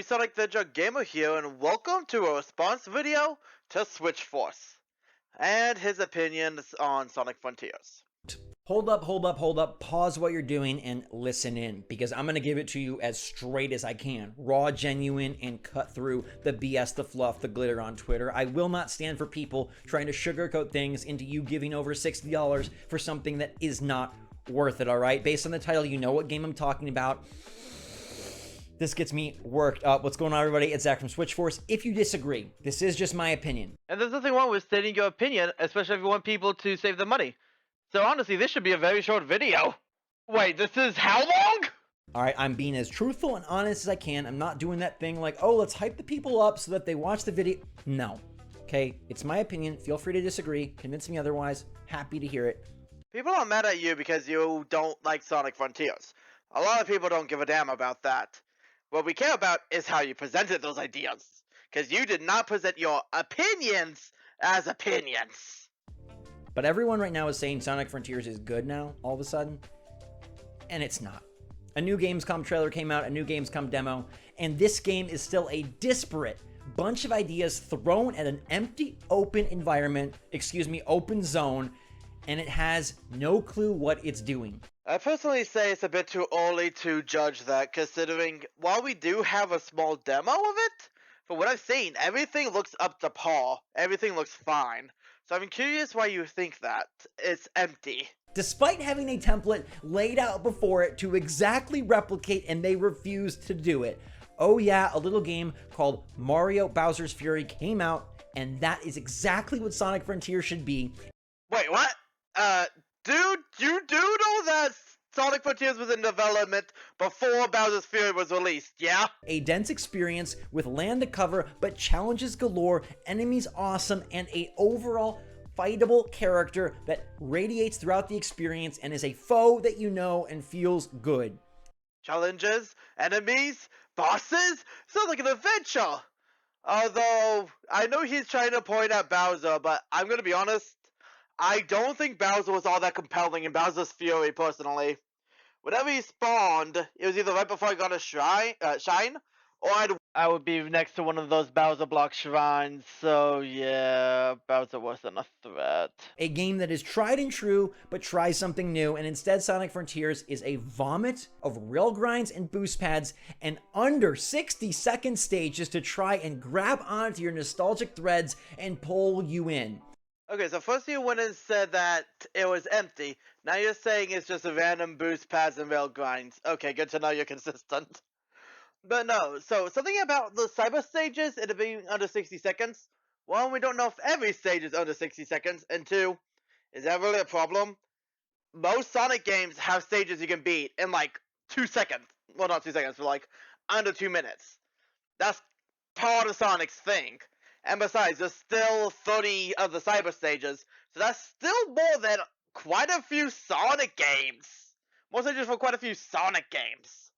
Sonic the Hedgehog Gamer here, and welcome to a response video to Switchforce and his opinions on Sonic Frontiers. Hold up, pause what you're doing and listen in, because I'm gonna give it to you as straight as I can. Raw, genuine, and cut through the BS, the fluff, the glitter on Twitter. I will not stand for people trying to sugarcoat things into you giving over $60 for something that is not worth it, alright? Based on the title, you know what game I'm talking about. This gets me worked up. What's going on, everybody? It's Zach from Switchforce. If you disagree, this is just my opinion. And there's nothing wrong with stating your opinion, especially if you want people to save the money. So honestly, this should be a very short video. Wait, this is how long? Alright, I'm being as truthful and honest as I can. I'm not doing that thing like, oh, let's hype the people up so that they watch the video. No. Okay? It's my opinion. Feel free to disagree. Convince me otherwise. Happy to hear it. People are mad at you because you don't like Sonic Frontiers. A lot of people don't give a damn about that. What we care about is how you presented those ideas. Because you did not present your opinions as opinions. But everyone right now is saying Sonic Frontiers is good now, all of a sudden. And it's not. A new Gamescom trailer came out, a new Gamescom demo, and this game is still a disparate bunch of ideas thrown at an empty, open environment, open zone, and it has no clue what it's doing. I personally say it's a bit too early to judge that, considering while we do have a small demo of it, from what I've seen, everything looks up to par. Everything looks fine. So I'm curious why you think that. It's empty. Despite having a template laid out before it to exactly replicate, and they refused to do it. Oh yeah, a little game called Mario Bowser's Fury came out, and that is exactly what Sonic Frontier should be. Wait, what? Dude, you do know that Sonic Frontiers was in development before Bowser's Fury was released, yeah? A dense experience with land to cover, but challenges galore, enemies awesome, and a overall fightable character that radiates throughout the experience and is a foe that you know and feels good. Challenges, enemies, bosses? Sounds like an adventure! Although, I know he's trying to point at Bowser, but I'm gonna be honest, I don't think Bowser was all that compelling in Bowser's Fury, personally. Whenever he spawned, it was either right before I got a shine, or I would be next to one of those Bowser block shrines, so yeah, Bowser wasn't a threat. A game that is tried and true, but tries something new, and instead Sonic Frontiers is a vomit of rail grinds and boost pads and under 60-second stages to try and grab onto your nostalgic threads and pull you in. Okay, so first you went and said that it was empty. Now you're saying it's just a random boost pads and rail grinds. Okay, good to know you're consistent. But no, so something about the cyber stages, it being under 60 seconds. One, we don't know if every stage is under 60 seconds. And two, is that really a problem? Most Sonic games have stages you can beat in like 2 seconds. Well, not 2 seconds, but like under 2 minutes. That's part of Sonic's thing. And besides, there's still 30 of the cyber stages, so that's still more than quite a few Sonic games. More stages for quite a few Sonic games.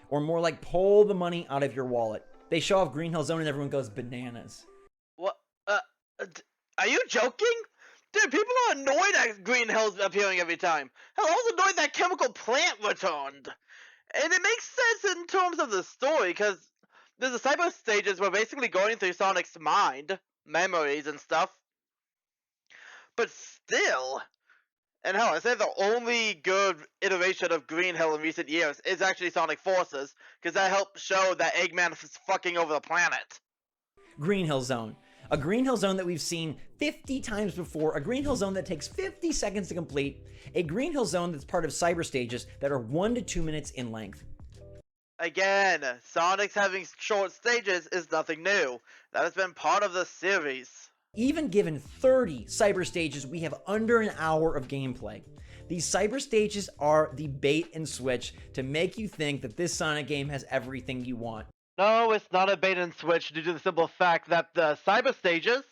Or more like, pull the money out of your wallet. They show off Green Hill Zone and everyone goes bananas. What? Are you joking? Dude, people are annoyed at Green Hills appearing every time. Hell, I was annoyed that chemical plant returned. And it makes sense in terms of the story, because there's the cyber stages where basically going through Sonic's mind, memories and stuff. But still, and hell, I say the only good iteration of Green Hill in recent years is actually Sonic Forces, because that helped show that Eggman was fucking over the planet. Green Hill Zone. A Green Hill Zone that we've seen 50 times before, a Green Hill Zone that takes 50 seconds to complete, a Green Hill Zone that's part of cyber stages that are 1 to 2 minutes in length. Again, Sonic's having short stages is nothing new. That has been part of the series. Even given 30 cyber stages, we have under an hour of gameplay. These cyber stages are the bait and switch to make you think that this Sonic game has everything you want. No, it's not a bait and switch due to the simple fact that the cyber stages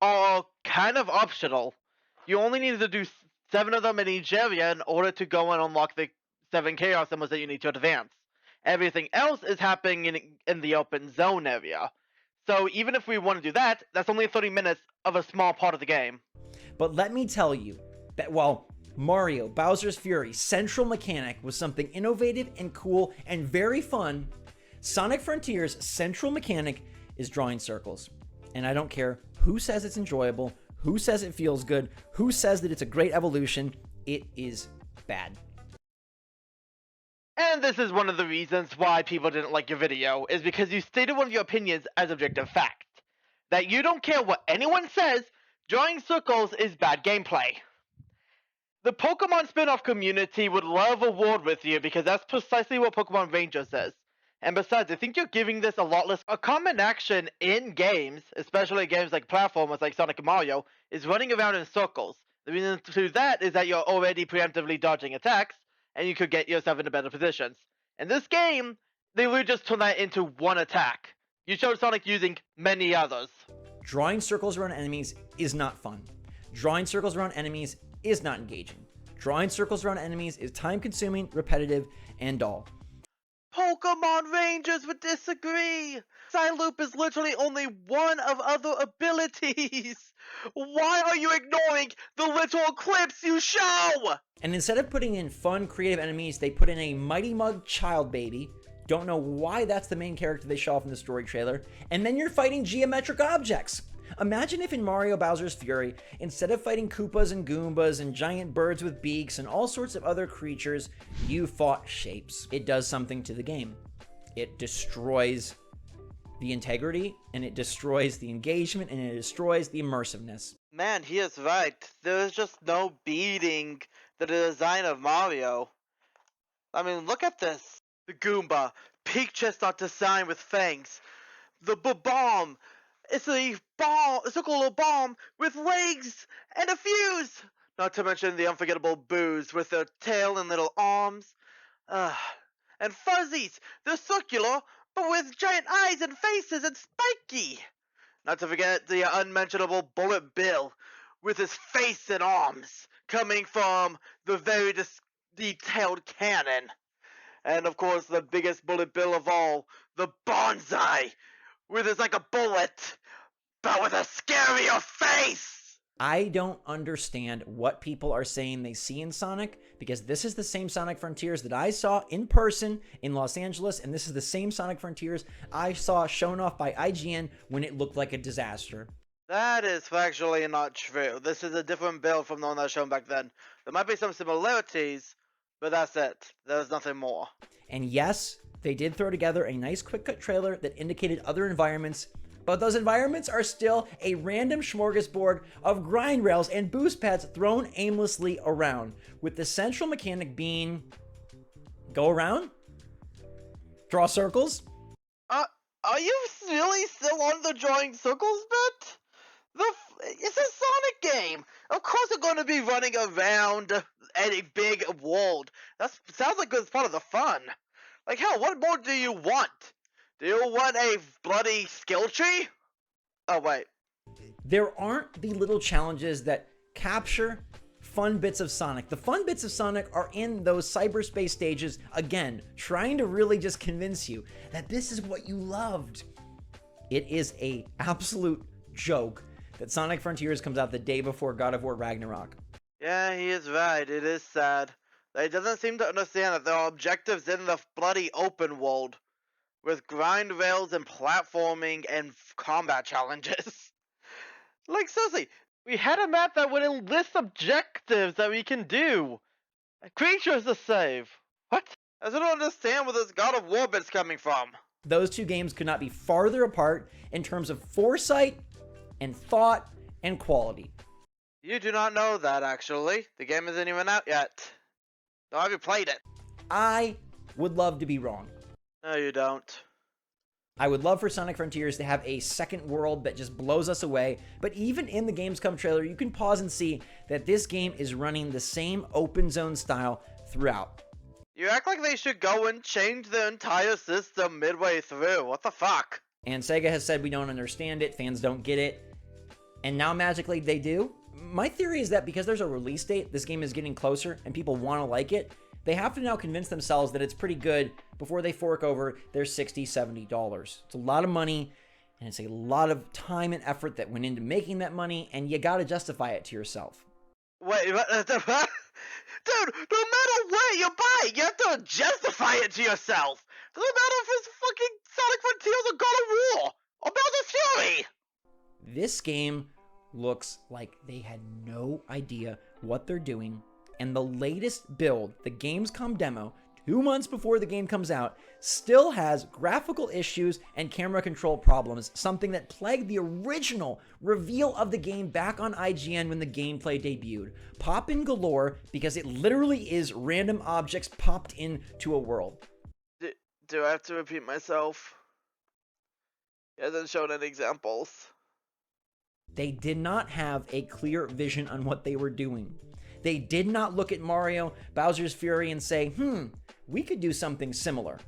are kind of optional. You only need to do 7 of them in each area in order to go and unlock the 7 Chaos Emblems that you need to advance. Everything else is happening in the open zone area. So even if we want to do that, that's only 30 minutes of a small part of the game. But let me tell you that while Mario Bowser's Fury central mechanic was something innovative and cool and very fun, Sonic Frontiers' central mechanic is drawing circles. And I don't care who says it's enjoyable, who says it feels good, who says that it's a great evolution, it is bad. And this is one of the reasons why people didn't like your video, is because you stated one of your opinions as objective fact. That you don't care what anyone says, drawing circles is bad gameplay. The Pokemon spin-off community would love a word with you because that's precisely what Pokemon Ranger says. And besides, I think you're giving this a lot less. A common action in games, especially games like platformers like Sonic and Mario, is running around in circles. The reason to that is that you're already preemptively dodging attacks, and you could get yourself into better positions. In this game, they would just turn that into one attack. You showed Sonic using many others. Drawing circles around enemies is not fun. Drawing circles around enemies is not engaging. Drawing circles around enemies is time-consuming, repetitive, and dull. Pokemon Rangers would disagree! Psyloop is literally only one of other abilities! Why are you ignoring the literal clips you show? And instead of putting in fun, creative enemies, they put in a Mighty Mug child baby. Don't know why that's the main character they show off in the story trailer. And then you're fighting geometric objects. Imagine if in Mario Bowser's Fury, instead of fighting Koopas and Goombas and giant birds with beaks and all sorts of other creatures, you fought shapes. It does something to the game. It destroys the integrity, and it destroys the engagement, and it destroys the immersiveness. Man, he is right. There is just no beating the design of Mario. I mean, look at this. The Goomba, pink chestnut design with fangs. The bomb. It's a bomb, a circular bomb with legs and a fuse. Not to mention the unforgettable Boos with their tail and little arms. And Fuzzies, they're circular, but with giant eyes and faces and spiky. Not to forget the unmentionable Bullet Bill with his face and arms coming from the very detailed cannon. And of course, the biggest Bullet Bill of all, the Bonsai, with his like a bullet, but with a scarier face! I don't understand what people are saying they see in Sonic, because this is the same Sonic Frontiers that I saw in person in Los Angeles, and this is the same Sonic Frontiers I saw shown off by IGN when it looked like a disaster. That is factually not true. This is a different build from the one that was shown back then. There might be some similarities, but that's it. There's nothing more. And yes, they did throw together a nice quick cut trailer that indicated other environments, but those environments are still a random smorgasbord of grind rails and boost pads thrown aimlessly around, with the central mechanic being go around, draw circles. Are you really still on the drawing circles bit? It's a Sonic game. Of course they're going to be running around a big world. That sounds like it's part of the fun. Like hell, what more do you want? Do you want a bloody skill tree? Oh, wait. There aren't the little challenges that capture fun bits of Sonic. The fun bits of Sonic are in those cyberspace stages, again, trying to really just convince you that this is what you loved. It is a absolute joke that Sonic Frontiers comes out the day before God of War Ragnarok. Yeah, he is right. It is sad. They doesn't seem to understand that there are objectives in the bloody open world, with grind rails and platforming and combat challenges. Like, seriously, we had a map that would enlist objectives that we can do. Creatures to save. What? I still don't understand where this God of War bit's coming from. Those two games could not be farther apart in terms of foresight and thought and quality. You do not know that, actually. The game isn't even out yet. Nor have you played it. I would love to be wrong. No, you don't. I would love for Sonic Frontiers to have a second world that just blows us away, but even in the Gamescom trailer, you can pause and see that this game is running the same open zone style throughout. You act like they should go and change the entire system midway through. What the fuck? And Sega has said we don't understand it, fans don't get it, and now magically they do. My theory is that because there's a release date, this game is getting closer and people want to like it, they have to now convince themselves that it's pretty good before they fork over their $60, $70. It's a lot of money, and it's a lot of time and effort that went into making that money, and you gotta justify it to yourself. Wait, dude, no matter what you buy, you have to justify it to yourself. Doesn't matter if it's fucking Sonic Frontiers or God of War or Bowser's Fury. This game looks like they had no idea what they're doing, and the latest build, the Gamescom demo, 2 months before the game comes out, still has graphical issues and camera control problems, something that plagued the original reveal of the game back on IGN when the gameplay debuted. Pop-in galore, because it literally is random objects popped into a world. Do I have to repeat myself? He hasn't shown any examples. They did not have a clear vision on what they were doing. They did not look at Mario, Bowser's Fury, and say, we could do something similar.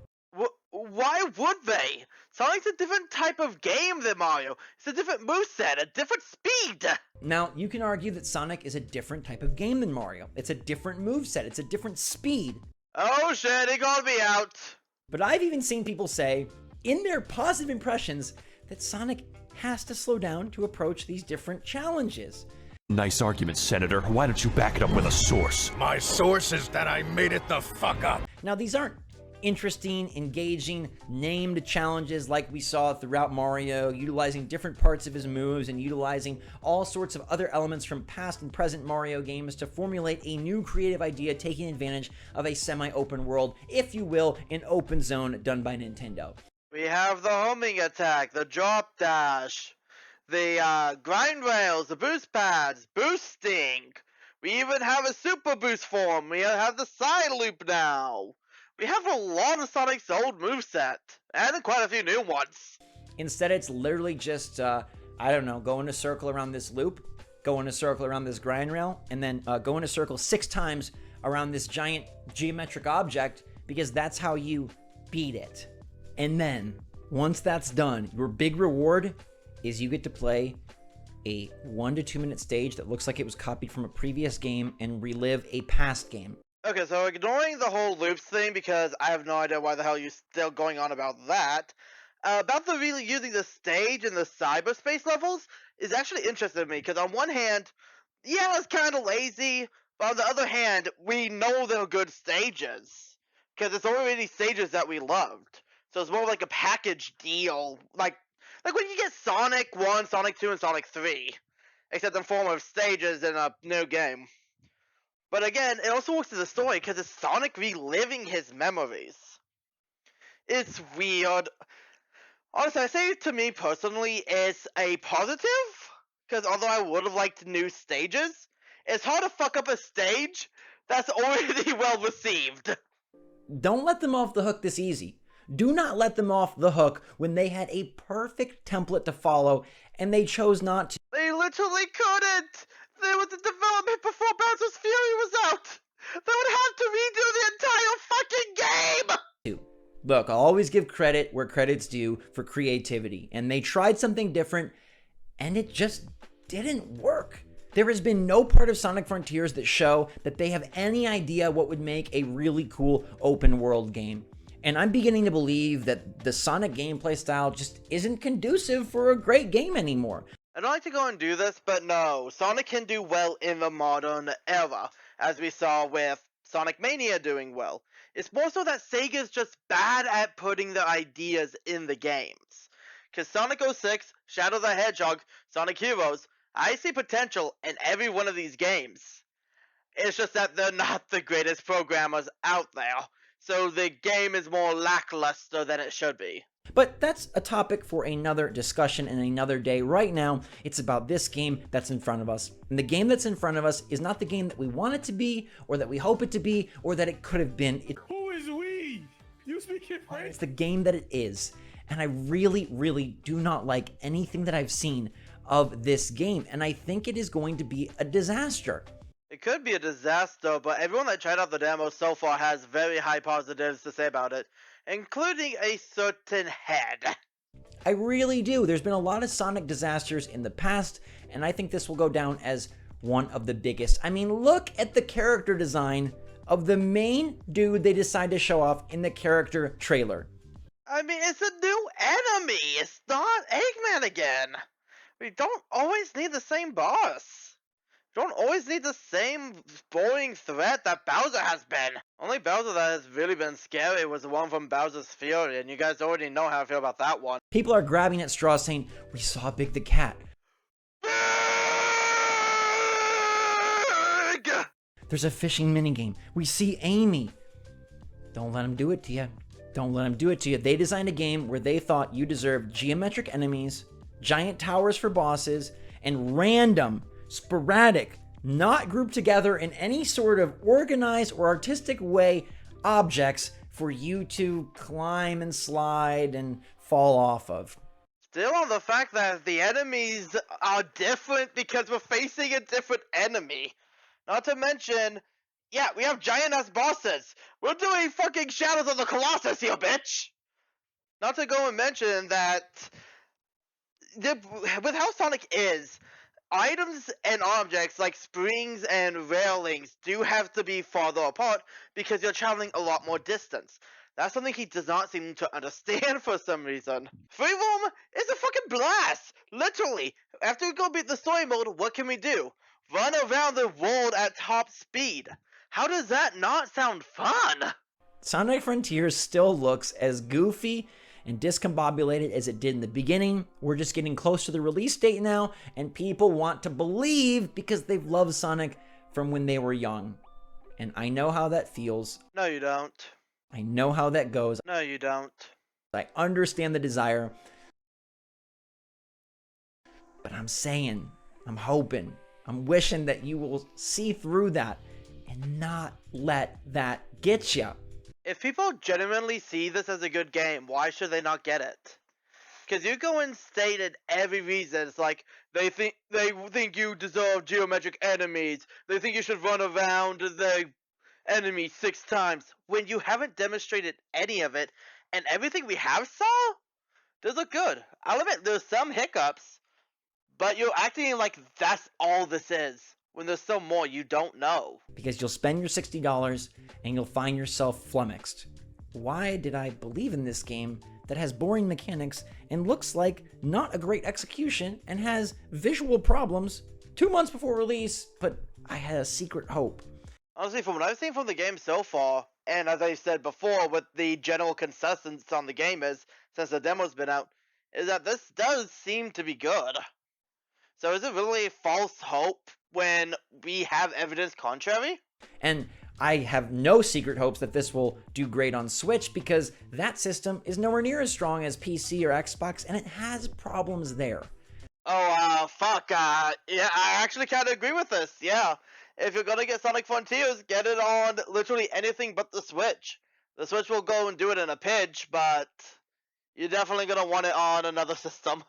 Why would they? Sonic's a different type of game than Mario. It's a different moveset, a different speed. Now, you can argue that Sonic is a different type of game than Mario. It's a different moveset. It's a different speed. Oh shit, he got me out. But I've even seen people say, in their positive impressions, that Sonic has to slow down to approach these different challenges. Nice argument, Senator. Why don't you back it up with a source? My source is that I made it the fuck up. Now, these aren't interesting, engaging, named challenges like we saw throughout Mario, utilizing different parts of his moves and utilizing all sorts of other elements from past and present Mario games to formulate a new creative idea, taking advantage of a semi-open world, if you will, an open zone done by Nintendo. We have the homing attack, the drop dash, the grind rails, the boost pads, boosting. We even have a super boost form. We have the side loop now. We have a lot of Sonic's old moveset, and quite a few new ones. Instead, it's literally just, go in a circle around this loop, go in a circle around this grind rail, and then go in a circle 6 times around this giant geometric object, because that's how you beat it. And then, once that's done, your big reward is you get to play a 1 to 2 minute stage that looks like it was copied from a previous game and relive a past game. Okay, so ignoring the whole loops thing, because I have no idea why the hell you're still going on about that, about the really using the stage and the cyberspace levels is actually interesting to me, because on one hand, yeah, it's kind of lazy, but on the other hand, we know they're good stages, because it's already stages that we loved. So it's more like a package deal, like when you get Sonic 1, Sonic 2, and Sonic 3, except in form of stages in a new game. But again, it also works as a story because it's Sonic reliving his memories. It's weird. Honestly, I say to me personally, it's a positive, because although I would have liked new stages, it's hard to fuck up a stage that's already well received. Don't let them off the hook this easy. Do not let them off the hook when they had a perfect template to follow and they chose not to. They literally couldn't! There was a development before Bowser's Fury was out! They would have to redo the entire fucking game! Look, I'll always give credit where credit's due for creativity, and they tried something different, and it just didn't work. There has been no part of Sonic Frontiers that show that they have any idea what would make a really cool open world game. And I'm beginning to believe that the Sonic gameplay style just isn't conducive for a great game anymore. I don't like to go and do this, but no, Sonic can do well in the modern era, as we saw with Sonic Mania doing well. It's more so that Sega's just bad at putting their ideas in the games. Because Sonic 06, Shadow the Hedgehog, Sonic Heroes, I see potential in every one of these games. It's just that they're not the greatest programmers out there, so the game is more lackluster than it should be. But that's a topic for another discussion and another day. Right now, it's about this game that's in front of us. And the game that's in front of us is not the game that we want it to be, or that we hope it to be, or that it could have been. Who is we? You speak in French? It's the game that it is. And I really, really do not like anything that I've seen of this game. And I think it is going to be a disaster. It could be a disaster, but everyone that tried out the demo so far has very high positives to say about it, including a certain Head. I really do. There's been a lot of Sonic disasters in the past, and I think this will go down as one of the biggest. I mean, look at the character design of the main dude they decide to show off in the character trailer. I mean, it's a new enemy. It's not Eggman again. We don't always need the same boss. You don't always need the same boring threat that Bowser has been. Only Bowser that has really been scary was the one from Bowser's Fury, and you guys already know how I feel about that one. People are grabbing at straws saying, we saw Big the Cat. There's a fishing minigame. We see Amy. Don't let them do it to you. Don't let them do it to you. They designed a game where they thought you deserved geometric enemies, giant towers for bosses, and random, sporadic, not grouped together in any sort of organized or artistic way, objects for you to climb and slide and fall off of. Still on the fact that the enemies are different because we're facing a different enemy. Not to mention, yeah, we have giant-ass bosses. We're doing fucking Shadows of the Colossus here, bitch! Not to go and mention that, with how Sonic is, items and objects like springs and railings do have to be farther apart because you're traveling a lot more distance. That's something he does not seem to understand for some reason. Freeform is a fucking blast! Literally, after we go beat the story mode, what can we do? Run around the world at top speed. How does that not sound fun? Sonic Frontiers still looks as goofy and discombobulated as it did in the beginning. We're just getting close to the release date now, and people want to believe because they've loved Sonic from when they were young. And I know how that feels. No, you don't. I know how that goes. No, you don't. I understand the desire. But I'm saying, I'm hoping, I'm wishing that you will see through that and not let that get you. If people genuinely see this as a good game, why should they not get it? Because you go and state it every reason. It's like they think you deserve geometric enemies. They think you should run around the enemy 6 times when you haven't demonstrated any of it, and everything we have saw does look good. I'll admit there's some hiccups, but you're acting like that's all this is when there's still more you don't know. Because you'll spend your $60 and you'll find yourself flummoxed. Why did I believe in this game that has boring mechanics and looks like not a great execution and has visual problems 2 months before release, but I had a secret hope? Honestly, from what I've seen from the game so far, and as I said before, what the general consensus on the game is, since the demo's been out, is that this does seem to be good. So is it really false hope when we have evidence contrary? And I have no secret hopes that this will do great on Switch because that system is nowhere near as strong as PC or Xbox, and it has problems there. Oh, fuck, yeah, I actually kind of agree with this, yeah. If you're gonna get Sonic Frontiers, get it on literally anything but the Switch. The Switch will go and do it in a pinch, but you're definitely gonna want it on another system.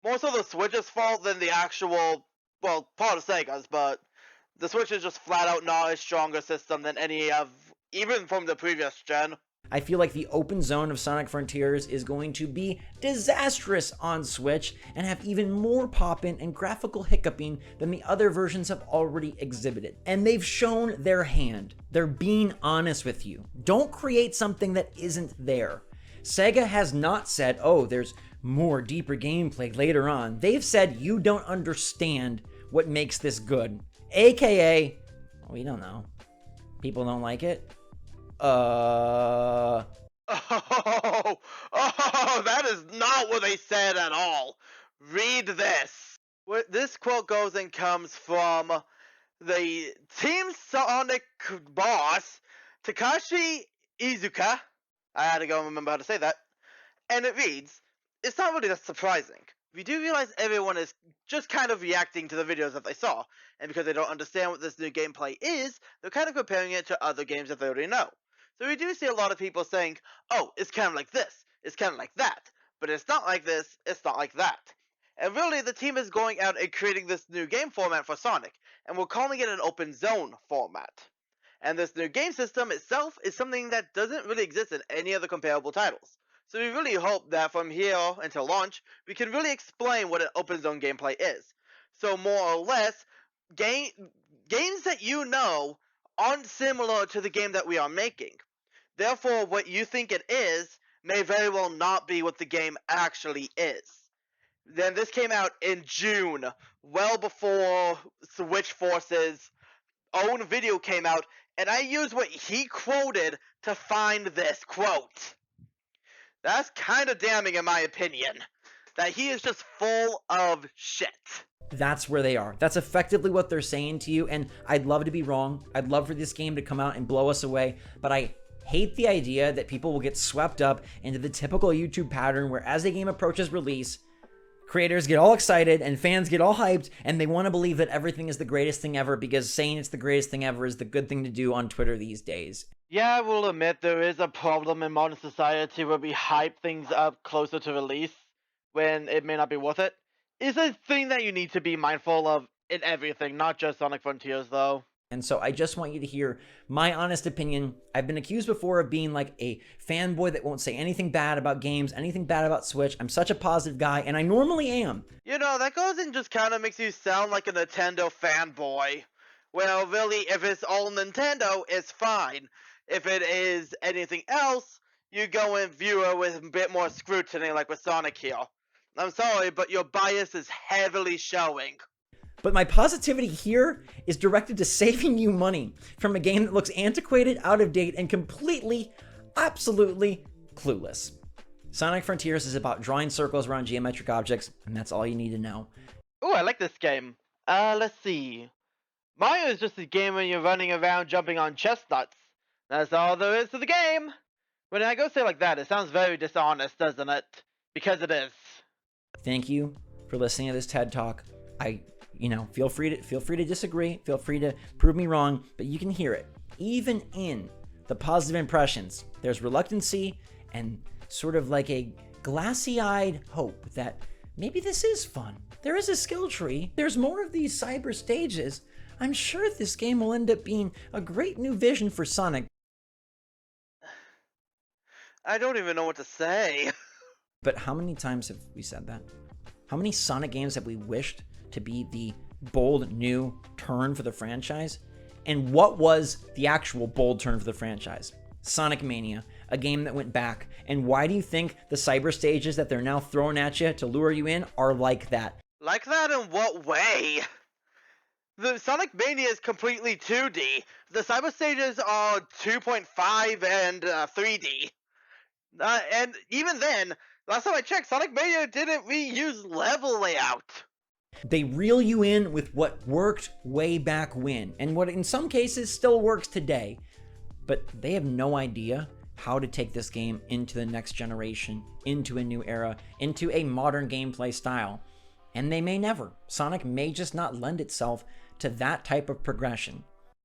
More so the Switch's fault than the actual, well, part of Sega's, but the Switch is just flat out not a stronger system than any of, even from the previous gen. I feel like the open zone of Sonic Frontiers is going to be disastrous on Switch and have even more pop-in and graphical hiccuping than the other versions have already exhibited. And they've shown their hand. They're being honest with you. Don't create something that isn't there. Sega has not said, oh, there's more deeper gameplay later on. They've said you don't understand what makes this good. AKA, we don't know. People don't like it. Oh, that is not what they said at all. Read this. This quote goes and comes from the Team Sonic boss, Takashi Iizuka. I had to go and remember how to say that. And it reads, it's not really that surprising. We do realize everyone is just kind of reacting to the videos that they saw, and because they don't understand what this new gameplay is, they're kind of comparing it to other games that they already know. So we do see a lot of people saying, oh, it's kind of like this, it's kind of like that, but it's not like this, it's not like that. And really, the team is going out and creating this new game format for Sonic, and we're calling it an open zone format. And this new game system itself is something that doesn't really exist in any other comparable titles. So we really hope that from here until launch, we can really explain what an open zone gameplay is. So more or less, games that you know aren't similar to the game that we are making. Therefore, what you think it is may very well not be what the game actually is. Then this came out in June, well before Switchforce's own video came out, and I used what he quoted to find this quote. That's kind of damning in my opinion, that he is just full of shit. That's where they are. That's effectively what they're saying to you, and I'd love to be wrong. I'd love for this game to come out and blow us away, but I hate the idea that people will get swept up into the typical YouTube pattern where as a game approaches release, creators get all excited and fans get all hyped, and they want to believe that everything is the greatest thing ever because saying it's the greatest thing ever is the good thing to do on Twitter these days. Yeah, I will admit there is a problem in modern society where we hype things up closer to release when it may not be worth it. It's a thing that you need to be mindful of in everything, not just Sonic Frontiers though. And so I just want you to hear my honest opinion. I've been accused before of being like a fanboy that won't say anything bad about games, anything bad about Switch. I'm such a positive guy, and I normally am. You know, that goes and just kind of makes you sound like a Nintendo fanboy. Well, really, if it's all Nintendo, it's fine. If it is anything else, you go and view it with a bit more scrutiny, like with Sonic here. I'm sorry, but your bias is heavily showing. But my positivity here is directed to saving you money from a game that looks antiquated, out of date, and completely, absolutely clueless. Sonic Frontiers is about drawing circles around geometric objects, and that's all you need to know. Ooh, I like this game. Let's see. Mario is just a game when you're running around jumping on chestnuts. That's all there is to the game. When I go say like that, it sounds very dishonest, doesn't it? Because it is. Thank you for listening to this TED Talk. Feel free to disagree, feel free to prove me wrong, but you can hear it. Even in the positive impressions, there's reluctancy and sort of like a glassy-eyed hope that maybe this is fun. There is a skill tree. There's more of these cyber stages. I'm sure this game will end up being a great new vision for Sonic. I don't even know what to say. But how many times have we said that? How many Sonic games have we wished to be the bold new turn for the franchise? And what was the actual bold turn for the franchise? Sonic Mania, a game that went back. And why do you think the cyber stages that they're now throwing at you to lure you in are like that? Like that in what way? The Sonic Mania is completely 2D. The cyber stages are 2.5 and 3D. And even then, last time I checked, Sonic Mania didn't reuse level layout. They reel you in with what worked way back when, and what in some cases still works today. But they have no idea how to take this game into the next generation, into a new era, into a modern gameplay style. And they may never. Sonic may just not lend itself to that type of progression.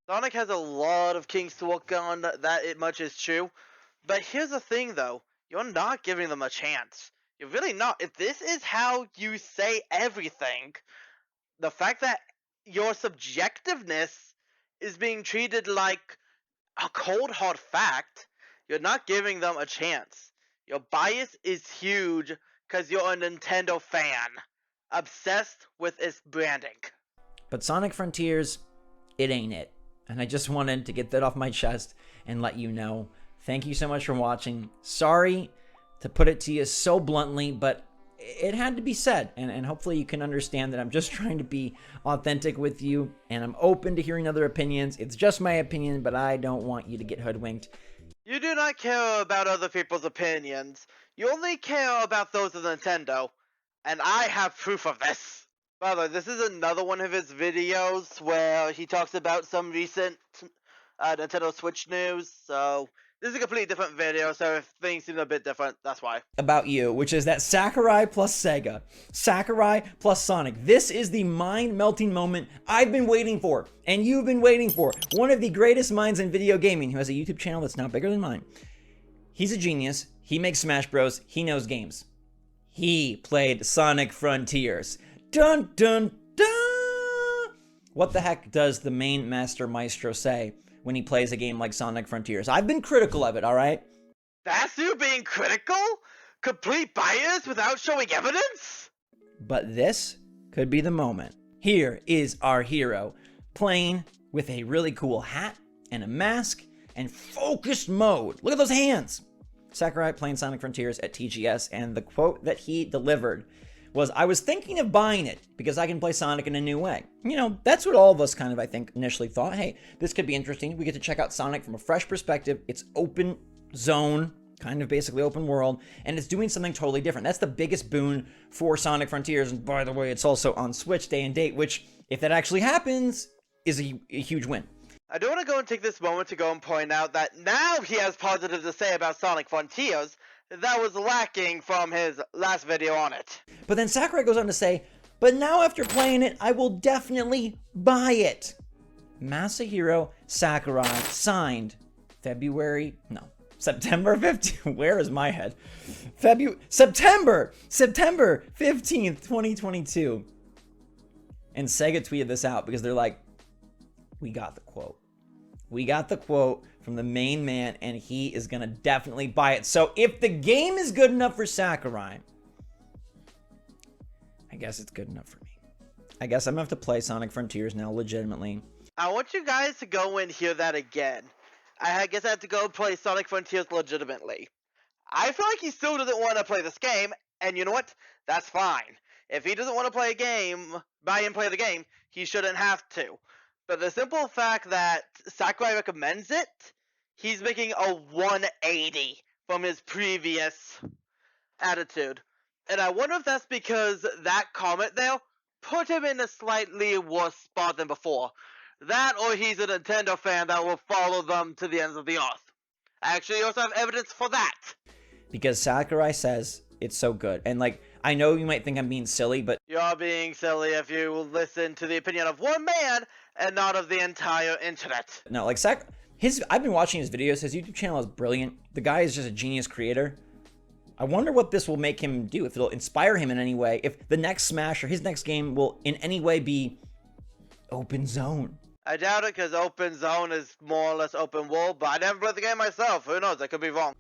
Sonic has a lot of kinks to work on, that it much is true. But here's the thing though, you're not giving them a chance. You're really not. If this is how you say everything, the fact that your subjectiveness is being treated like a cold hard fact, you're not giving them a chance. Your bias is huge because you're a Nintendo fan, obsessed with its branding. But Sonic Frontiers, it ain't it. And I just wanted to get that off my chest and let you know. Thank you so much for watching. Sorry to put it to you so bluntly, but it had to be said. And hopefully you can understand that I'm just trying to be authentic with you, and I'm open to hearing other opinions. It's just my opinion, but I don't want you to get hoodwinked. You do not care about other people's opinions. You only care about those of Nintendo. And I have proof of this. By the way, this is another one of his videos where he talks about some recent Nintendo Switch news, so this is a completely different video, so if things seem a bit different, that's why. About you, which is that Sakurai plus Sega. Sakurai plus Sonic. This is the mind-melting moment I've been waiting for, and you've been waiting for. One of the greatest minds in video gaming, who has a YouTube channel that's now bigger than mine. He's a genius. He makes Smash Bros. He knows games. He played Sonic Frontiers. Dun dun dun! What the heck does the main master maestro say when he plays a game like Sonic Frontiers? I've been critical of it, alright? That's you being critical? Complete bias without showing evidence? But this could be the moment. Here is our hero, playing with a really cool hat and a mask and focused mode. Look at those hands! Sakurai playing Sonic Frontiers at TGS, and the quote that he delivered was I was thinking of buying it because I can play Sonic in a new way. You know, that's what all of us kind of, I think, initially thought. Hey, this could be interesting. We get to check out Sonic from a fresh perspective. It's open zone, kind of basically open world, and it's doing something totally different. That's the biggest boon for Sonic Frontiers. And by the way, it's also on Switch day and date, which, if that actually happens, is a huge win. I do want to go and take this moment to go and point out that now he has positive to say about Sonic Frontiers that was lacking from his last video on it. But then Sakurai goes on to say, but now after playing it, I will definitely buy it. Masahiro Sakurai signed September 15th. Where is my head? September 15th, 2022. And Sega tweeted this out because they're like, we got the quote. We got the quote from the main man, and he is going to definitely buy it. So if the game is good enough for Sakurai, I guess it's good enough for me. I guess I'm going to have to play Sonic Frontiers now legitimately. I want you guys to go and hear that again. I guess I have to go play Sonic Frontiers legitimately. I feel like he still doesn't want to play this game, and you know what? That's fine. If he doesn't want to play a game, buy and play the game, he shouldn't have to. But the simple fact that Sakurai recommends it, he's making a 180 from his previous attitude. And I wonder if that's because that comment there put him in a slightly worse spot than before. That, or he's a Nintendo fan that will follow them to the ends of the earth. I actually also have evidence for that. Because Sakurai says it's so good. And like, I know you might think I'm being silly, but You're being silly if you listen to the opinion of one man and not of the entire internet. no, like I've been watching his videos. His YouTube channel is brilliant. The guy is just a genius creator. I wonder what this will make him do, if it'll inspire him in any way, if the next Smash or his next game will in any way be open zone. I doubt it, because open zone is more or less open world, but I never played the game myself. Who knows? I could be wrong.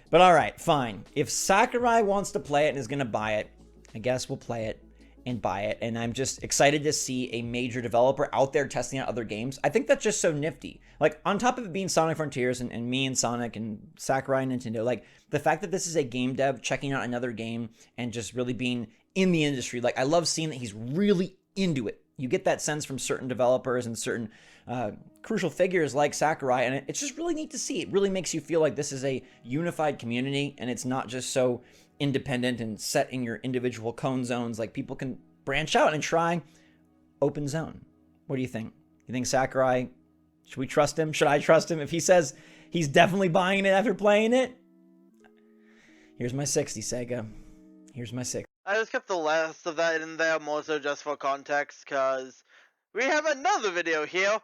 But alright, fine. If Sakurai wants to play it and is going to buy it, I guess we'll play it and buy it. And I'm just excited to see a major developer out there testing out other games. I think that's just so nifty. Like, on top of it being Sonic Frontiers and me and Sonic and Sakurai and Nintendo, like, the fact that this is a game dev checking out another game and just really being in the industry, like, I love seeing that he's really into it. You get that sense from certain developers and certain crucial figures like Sakurai, and it's just really neat to see. It really makes you feel like this is a unified community, and it's not just so independent and set in your individual cone zones. Like, people can branch out and try open zone. What do you think? You think Sakurai, should we trust him? Should I trust him? If he says he's definitely buying it after playing it, here's my 60, Sega. Here's my 60. I just kept the last of that in there more so just for context, because we have another video here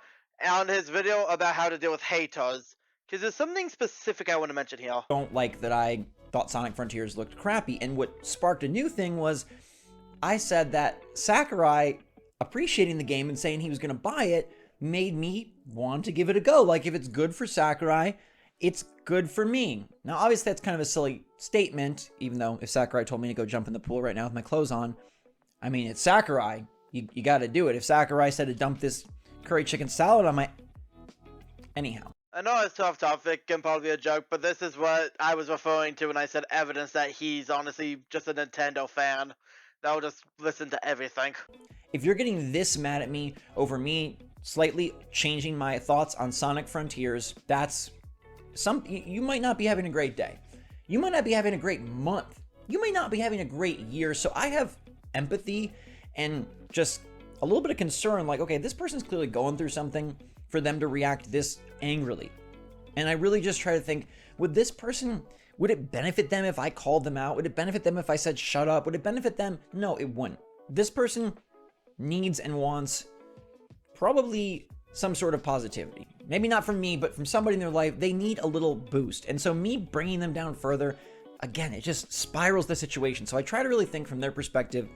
on his video about how to deal with haters. Because there's something specific I want to mention here. Don't like that I thought Sonic Frontiers looked crappy, and what sparked a new thing was I said that Sakurai appreciating the game and saying he was going to buy it made me want to give it a go. Like, if it's good for Sakurai, it's good for me. Now, obviously, that's kind of a silly statement, even though if Sakurai told me to go jump in the pool right now with my clothes on, I mean, it's Sakurai. You got to do it. If Sakurai said to dump this curry chicken salad on my... Anyhow. I know it's off topic and probably a joke, but this is what I was referring to when I said evidence that he's honestly just a Nintendo fan that will just listen to everything. If you're getting this mad at me over me slightly changing my thoughts on Sonic Frontiers, that's... you might not be having a great day. You might not be having a great month. You may not be having a great year. So I have empathy and just a little bit of concern. Like, okay, this person's clearly going through something for them to react this angrily. And I really just try to think, would it benefit them if I called them out? Would it benefit them if I said, shut up? Would it benefit them? No, it wouldn't. This person needs and wants probably some sort of positivity. Maybe not from me, but from somebody in their life. They need a little boost. And so me bringing them down further, again, it just spirals the situation. So I try to really think from their perspective.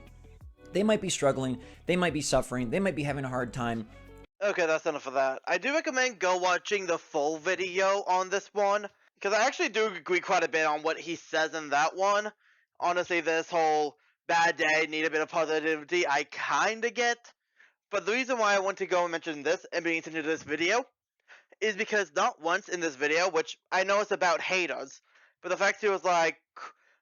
They might be struggling. They might be suffering. They might be having a hard time. Okay, that's enough of that. I do recommend go watching the full video on this one, because I actually do agree quite a bit on what he says in that one. Honestly, this whole bad day, need a bit of positivity, I kinda get. But the reason why I want to go and mention this and bring it into this video is because not once in this video, which I know it's about haters, but the fact he was like,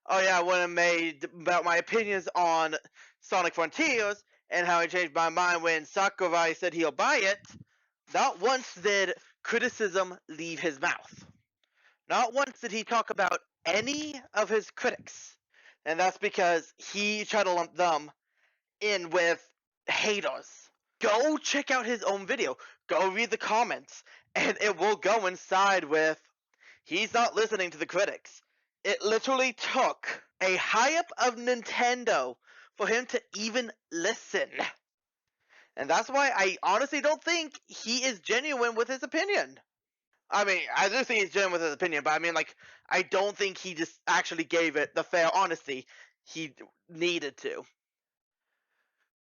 oh yeah, when I made about my opinions on Sonic Frontiers and how I changed my mind when Sakurai said he'll buy it, not once did criticism leave his mouth. Not once did he talk about any of his critics. And that's because he tried to lump them in with haters. Go check out his own video. Go read the comments. And it will go inside with, he's not listening to the critics. It literally took a high-up of Nintendo for him to even listen. And that's why I honestly don't think he is genuine with his opinion. I mean, I do think he's genuine with his opinion, but I mean, like, I don't think he just actually gave it the fair honesty he needed to.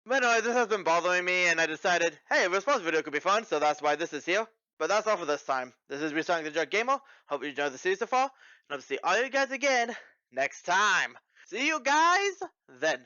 But no, this has been bothering me, and I decided, hey, a response video could be fun, so that's why this is here. But that's all for this time. This is Restarting the Jug Gamer. Hope you enjoyed the series so far, and hope to see all you guys again next time. See you guys then.